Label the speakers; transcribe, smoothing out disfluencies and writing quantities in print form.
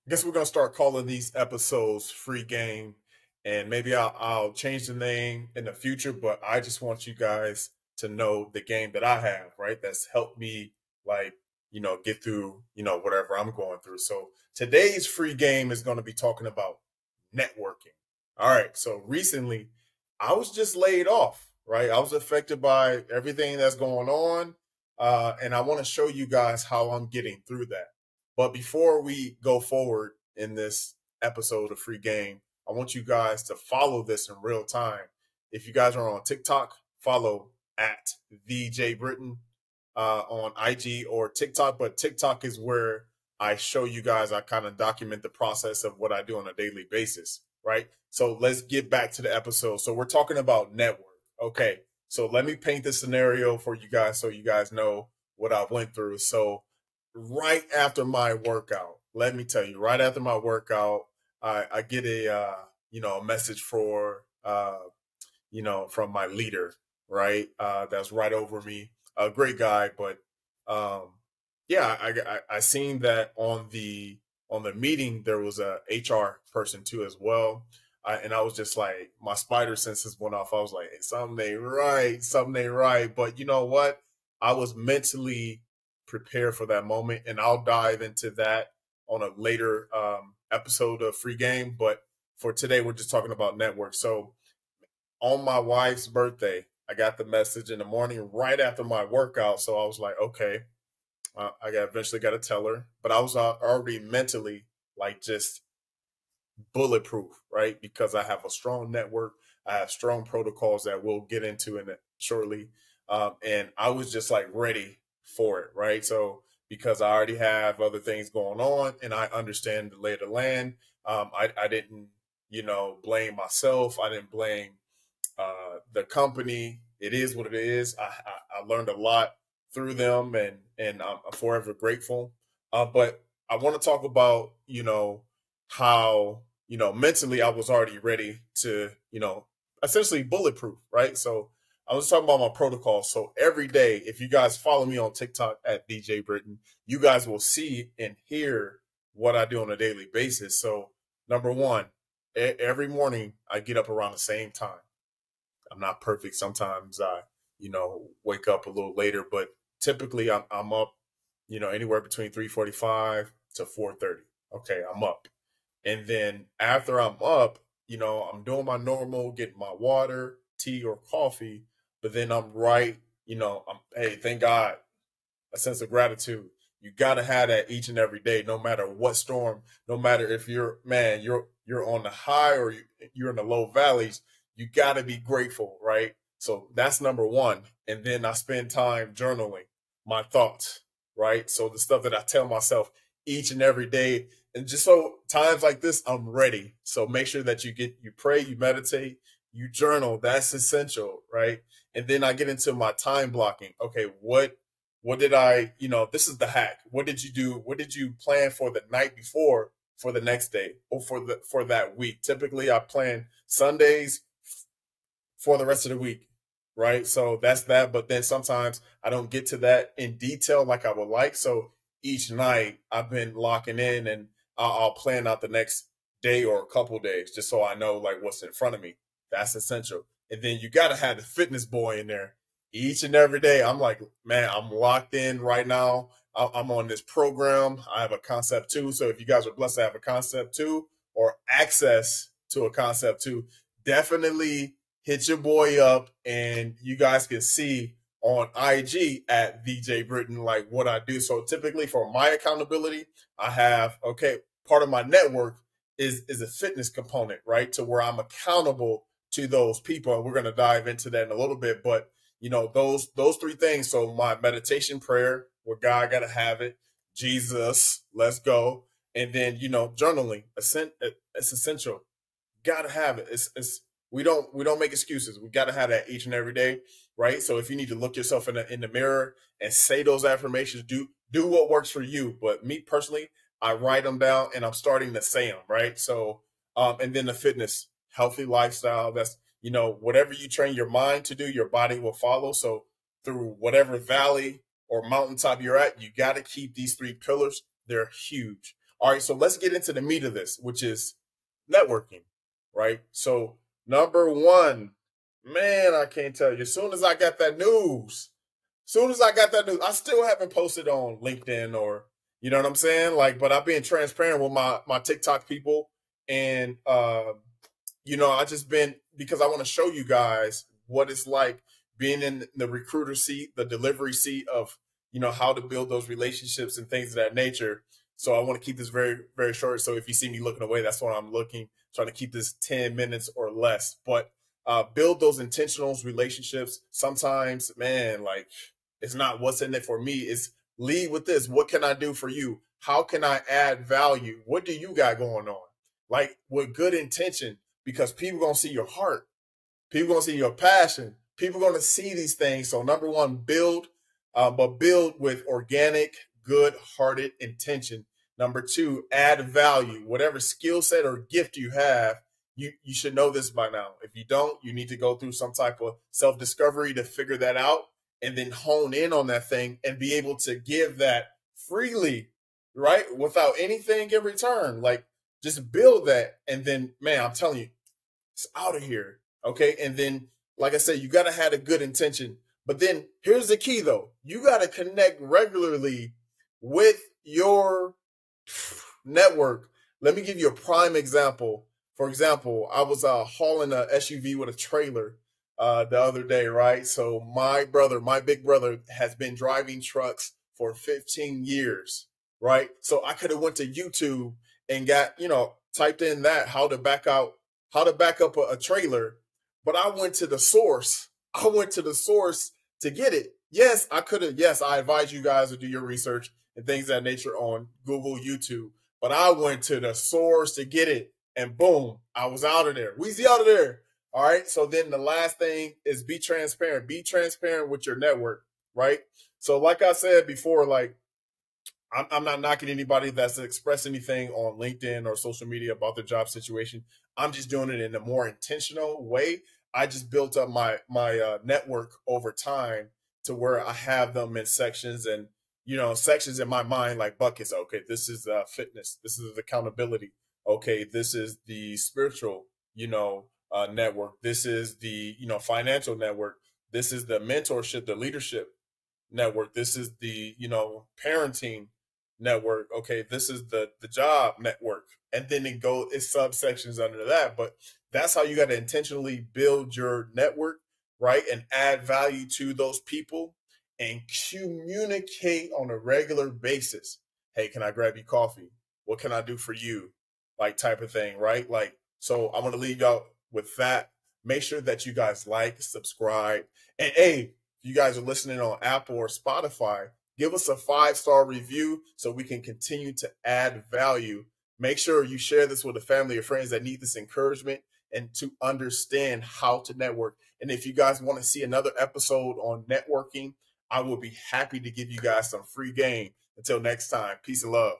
Speaker 1: I guess we're gonna start calling these episodes "Free Game," and maybe I'll change the name in the future. But I just want you guys to know the game that I have, right? That's helped me, like, get through, whatever I'm going through. So today's free game is going to be talking about networking. All right. So recently, I was just laid off, right? I was affected by everything that's going on, and I want to show you guys how I'm getting through that. But before we go forward in this episode of Free Game, I want you guys to follow this in real time. If you guys are on TikTok, follow at VJ Britain on IG or TikTok. But TikTok is where I show you guys, I kind of document the process of what I do on a daily basis, right? So let's get back to the episode. So we're talking about network. Okay. So let me paint the scenario for you guys so you guys know what I went through. So right after my workout, let me tell you, right after my workout, I get a message from my leader, right? That's right over me. A great guy, but um, yeah, I seen that on the meeting there was a HR person too as well. And I was just like, my spider senses went off. I was like, hey, something ain't right, something ain't right. But you know what? I was mentally prepared for that moment, and I'll dive into that on a later episode of Free Game. But for today, we're just talking about network. So on my wife's birthday, I got the message in the morning right after my workout. So I was like, okay, eventually got to tell her, but I was already mentally like just bulletproof, right? Because I have a strong network, I have strong protocols that we'll get into in it shortly, and I was just like ready for it, right? So because I already have other things going on, and I understand the lay of the land, I didn't, blame myself. I didn't blame the company. It is what it is. I learned a lot through them, and I'm forever grateful. But I want to talk about how mentally I was already ready to essentially bulletproof, right? So I was talking about my protocol. So every day, if you guys follow me on TikTok at DJ Britain, you guys will see and hear what I do on a daily basis. So number one, every morning I get up around the same time. I'm not perfect. Sometimes I, wake up a little later, but typically I'm up, anywhere between 3:45 to 4:30. Okay, I'm up. And then after I'm up, I'm doing my normal, getting my water, tea, or coffee. But then I'm right, hey, thank God, a sense of gratitude. You gotta have that each and every day, no matter what storm, no matter if you're on the high or you're in the low valleys. You gotta be grateful, right? So that's number one. And then I spend time journaling my thoughts, right? So the stuff that I tell myself each and every day, and just so times like this, I'm ready. So make sure that you pray, you meditate, you journal. That's essential, right? And then I get into my time blocking. Okay, what did this is the hack. What did you do? What did you plan for the night before for the next day or for that week? Typically I plan Sundays for the rest of the week, right? So that's that. But then sometimes I don't get to that in detail like I would like. So each night I've been locking in, and I'll plan out the next day or a couple days just so I know like what's in front of me. That's essential. And then you got to have the fitness boy in there each and every day. I'm like, man, I'm locked in right now. I'm on this program. I have a concept too. So if you guys are blessed to have a concept too or access to a concept too, definitely hit your boy up, and you guys can see on IG at VJ Britain like what I do. So typically for my accountability, I have part of my network is a fitness component, right? To where I'm accountable to those people. And we're gonna dive into that in a little bit. But those three things. So my meditation prayer, where God gotta have it, Jesus, let's go. And then, journaling. It's essential. Gotta have it. It's we don't make excuses. We gotta have that each and every day, right? So if you need to look yourself in the mirror and say those affirmations, do what works for you. But me personally, I write them down and I'm starting to say them, right? So and then the fitness, healthy lifestyle. That's whatever you train your mind to do, your body will follow. So through whatever valley or mountaintop you're at, you got to keep these three pillars. They're huge. All right, so let's get into the meat of this, which is networking, right? So number one, man, I can't tell you. As soon as I got that news, I still haven't posted on LinkedIn or you know what I'm saying? Like, but I've been transparent with my TikTok people, and I just been because I want to show you guys what it's like being in the recruiter seat, the delivery seat of how to build those relationships and things of that nature. So I want to keep this very, very short. So if you see me looking away, that's what I'm looking, trying to keep this 10 minutes or less. But build those intentional relationships. Sometimes, man, like it's not what's in it for me. It's lead with this. What can I do for you? How can I add value? What do you got going on? Like with good intention, because people gonna see your heart. People gonna see your passion. People gonna see these things. So number one, build, but build with organic, good-hearted intention. Number two, add value. Whatever skill set or gift you have, you should know this by now. If you don't, you need to go through some type of self-discovery to figure that out and then hone in on that thing and be able to give that freely, right? Without anything in return. Like just build that. And then, man, I'm telling you, it's out of here. Okay. And then, like I said, you got to have a good intention. But then here's the key, though. You got to connect regularly with your network. Let me give you a prime example. For example, I was hauling a SUV with a trailer the other day, right? So my big brother, has been driving trucks for 15 years, right? So I could have went to YouTube and got, typed in that how to back up a trailer, but I went to the source. I went to the source to get it. Yes, I could have. Yes, I advise you guys to do your research and things of that nature on Google, YouTube. But I went to the source to get it, and boom, I was out of there. Weezy out of there. All right. So then the last thing is be transparent. Be transparent with your network, right? So like I said before, like I'm not knocking anybody that's expressed anything on LinkedIn or social media about their job situation. I'm just doing it in a more intentional way. I just built up my network over time to where I have them in sections and sections in my mind like buckets. Okay, this is fitness. This is accountability. Okay, this is the spiritual network. This is the financial network. This is the mentorship, the leadership network. This is the parenting network. Okay, this is the job network, and then it's subsections under that. But that's how you got to intentionally build your network, right, and add value to those people and communicate on a regular basis. Hey, can I grab you coffee? What can I do for you? Like type of thing, right? Like, so I'm gonna leave y'all with that. Make sure that you guys like, subscribe, and hey, if you guys are listening on Apple or Spotify, give us a 5-star review so we can continue to add value. Make sure you share this with a family or friends that need this encouragement and to understand how to network. And if you guys want to see another episode on networking, I will be happy to give you guys some free game. Until next time, peace and love.